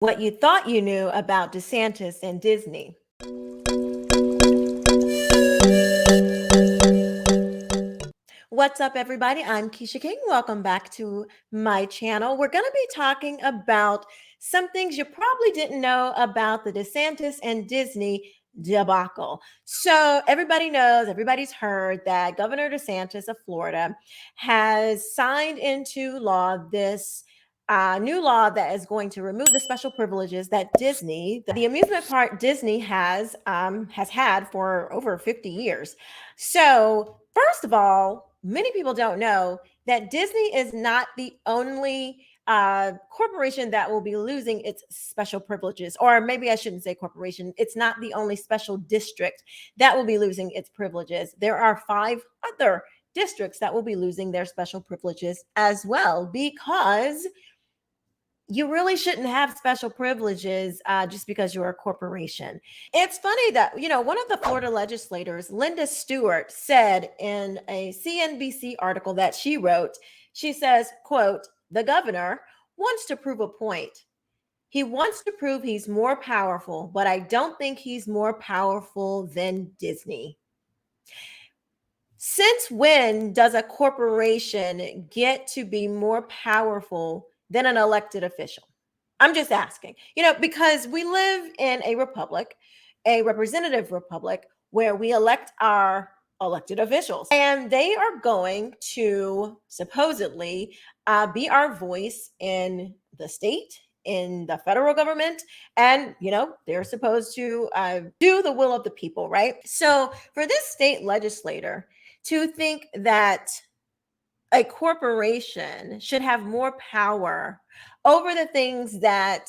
What you thought you knew about DeSantis and Disney. What's up, everybody? I'm Keisha King. Welcome back to my channel. We're going to be talking about some things you probably didn't know about the DeSantis and Disney debacle. So everybody knows, everybody's heard that Governor DeSantis of Florida has signed into law this new law that is going to remove the special privileges that Disney, the amusement park Disney has had for over 50 years. So first of all, many people don't know that Disney is not the only corporation that will be losing its special privileges, or maybe I shouldn't say corporation. It's not the only special district that will be losing its privileges. There are 5 other districts that will be losing their special privileges as well, because you really shouldn't have special privileges just because you're a corporation. It's funny that, one of the Florida legislators, Linda Stewart, said in a CNBC article that she wrote, she says, quote, "The governor wants to prove a point. He wants to prove he's more powerful, but I don't think he's more powerful than Disney." Since when does a corporation get to be more powerful than an elected official? I'm just asking, because we live in a republic, a representative republic, where we elect our elected officials, and they are going to supposedly be our voice in the state, in the federal government, and they're supposed to do the will of the people, right? So for this state legislator to think that a corporation should have more power over the things that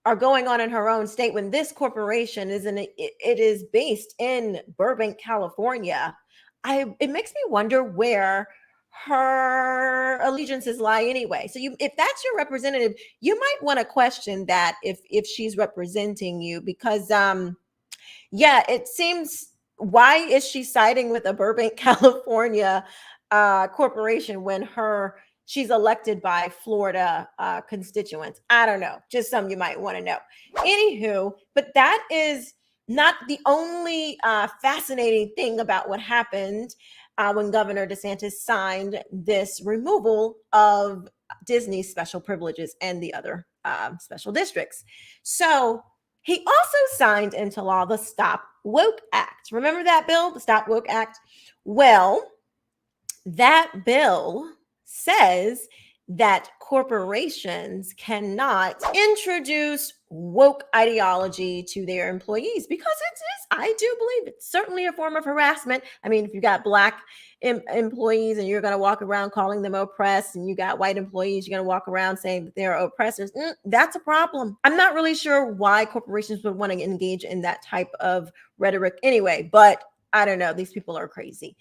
are going on in her own state, when this corporation it is based in Burbank, California, it makes me wonder where her allegiances lie anyway. So if that's your representative, you might want to question that if she's representing you, because yeah, it seems, why is she siding with a Burbank, California corporation when she's elected by Florida constituents? I don't know. Just something you might want to know. Anywho, but that is not the only fascinating thing about what happened when Governor DeSantis signed this removal of Disney's special privileges and the other special districts. So he also signed into law the Stop Woke Act. Remember that bill, the Stop Woke Act? Well, that bill says that corporations cannot introduce woke ideology to their employees, because it is, I do believe it's certainly a form of harassment. I mean, if you got Black employees and you're going to walk around calling them oppressed, and you got white employees, you're going to walk around saying that they're oppressors, that's a problem. I'm not really sure why corporations would want to engage in that type of rhetoric anyway, but I don't know. These people are crazy.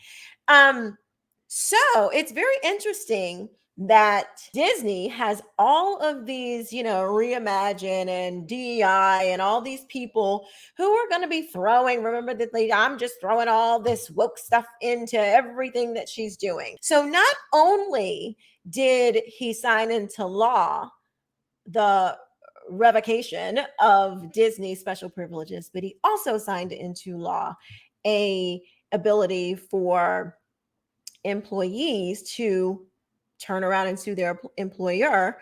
So it's very interesting that Disney has all of these, Reimagine and DEI and all these people who are going to be throwing, remember that I'm just throwing all this woke stuff into everything that she's doing. So not only did he sign into law the revocation of Disney's special privileges, but he also signed into law a ability for employees to turn around and sue their employer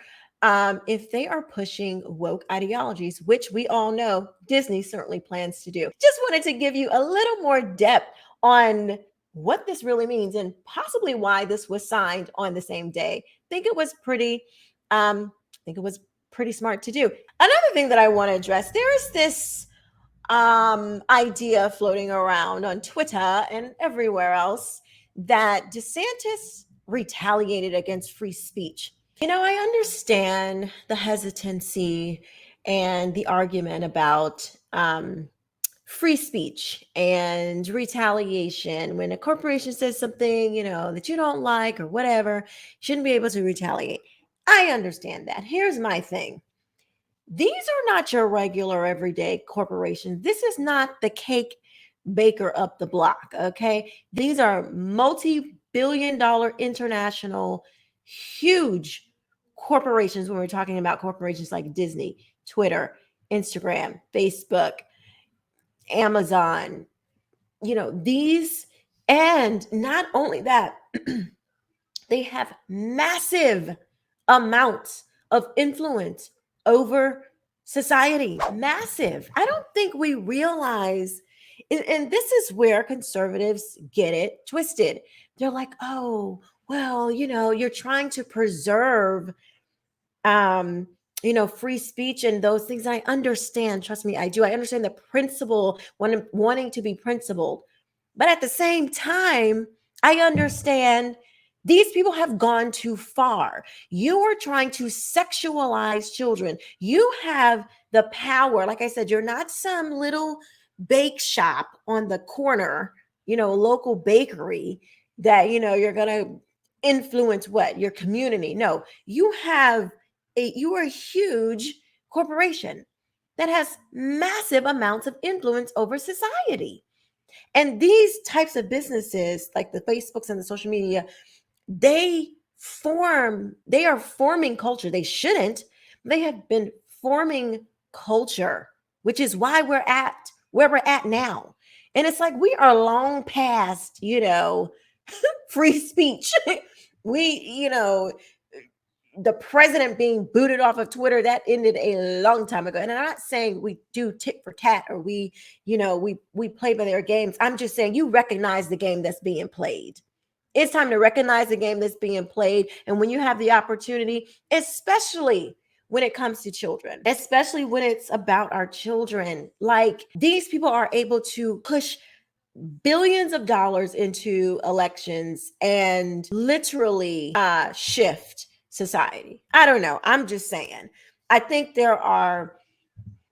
if they are pushing woke ideologies, which we all know Disney certainly plans to do. Just wanted to give you a little more depth on what this really means, and possibly why this was signed on the same day. Think it was pretty smart to do. Another thing that I want to address, there is this idea floating around on Twitter and everywhere else that DeSantis retaliated against free speech. I understand the hesitancy and the argument about free speech and retaliation. When a corporation says something, that you don't like or whatever, you shouldn't be able to retaliate. I understand that. Here's my thing. These are not your regular everyday corporations. This is not the cake baker up the block, okay? These are multi-billion-dollar international, huge corporations when we're talking about corporations like Disney. Twitter, Instagram, Facebook, Amazon, these, and not only that, they have massive amounts of influence over society. Massive. I don't think we realize, and this is where conservatives get it twisted. They're like, oh, well, you're trying to preserve free speech and those things. I understand, trust me, I do. I understand the principle, wanting to be principled. But at the same time, I understand these people have gone too far. You are trying to sexualize children. You have the power. Like I said, you're not some little bake shop on the corner, local bakery that, you're going to influence what? Your community. No, you are a huge corporation that has massive amounts of influence over society. And these types of businesses, like the Facebooks and the social media, they are forming culture. They shouldn't. They have been forming culture, which is why we're at where we're at now. And it's like we are long past, free speech. We, the president being booted off of Twitter, that ended a long time ago. And I'm not saying we do tit for tat or we play by their games. I'm just saying you recognize the game that's being played. It's time to recognize the game that's being played. And when you have the opportunity, especially when it comes to children, especially when it's about our children, like these people are able to push billions of dollars into elections and literally shift society. I don't know. I'm just saying. I think there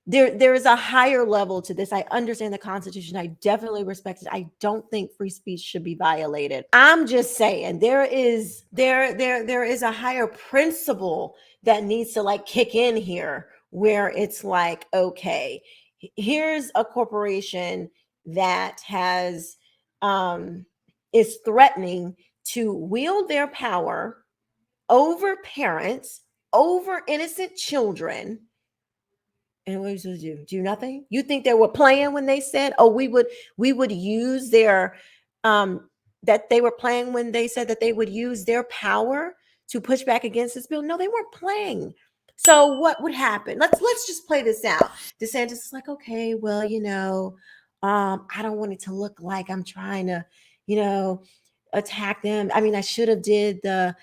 is a higher level to this. I understand the Constitution. I definitely respect it. I don't think free speech should be violated. I'm just saying there is a higher principle that needs to like kick in here, where it's like, okay, here's a corporation that has is threatening to wield their power over parents, over innocent children. And what are you supposed to do? Do nothing? You think they were playing when they said, oh, we would use their that they were playing when they said that they would use their power to push back against this bill? No, they weren't playing. So what would happen? Let's just play this out. DeSantis is like, okay, well, I don't want it to look like I'm trying to, attack them. I mean, I should have did the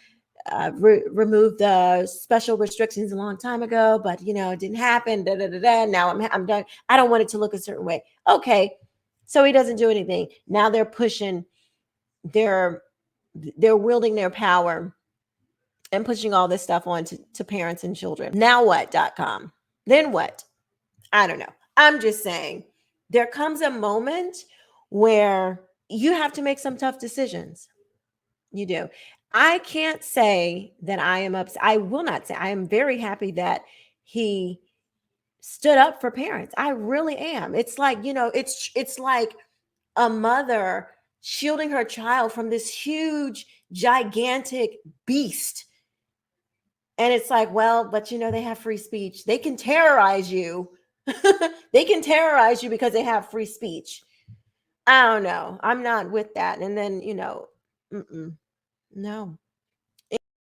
remove the special restrictions a long time ago, but it didn't happen. Now I'm done. I don't want it to look a certain way. Okay, so he doesn't do anything. Now they're pushing, they're wielding their power and pushing all this stuff on to parents and children. Now what.com? Then what? I don't know. I'm just saying there comes a moment where you have to make some tough decisions. You do. I can't say that I am upset. I will not say I am very happy that he stood up for parents. I really am. It's like, it's like a mother shielding her child from this huge, gigantic beast. And it's like, well, but they have free speech. They can terrorize you. They can terrorize you because they have free speech. I don't know. I'm not with that. And then, no.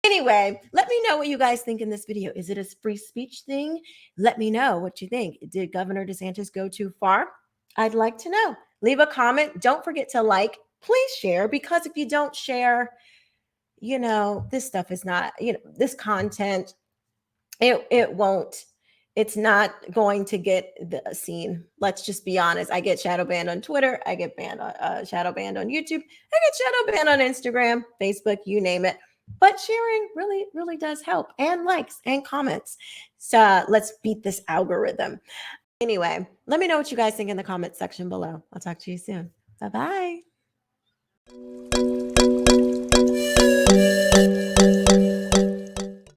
Anyway, let me know what you guys think in this video. Is it a free speech thing? Let me know what you think. Did Governor DeSantis go too far? I'd like to know. Leave a comment. Don't forget to like. Please share, because if you don't share, this stuff is not, this content, it won't. It's not going to get the scene. Let's just be honest. I get shadow banned on Twitter. I get shadow banned on YouTube. I get shadow banned on Instagram, Facebook, you name it. But sharing really, really does help, and likes and comments. So let's beat this algorithm. Anyway, let me know what you guys think in the comment section below. I'll talk to you soon. Bye-bye.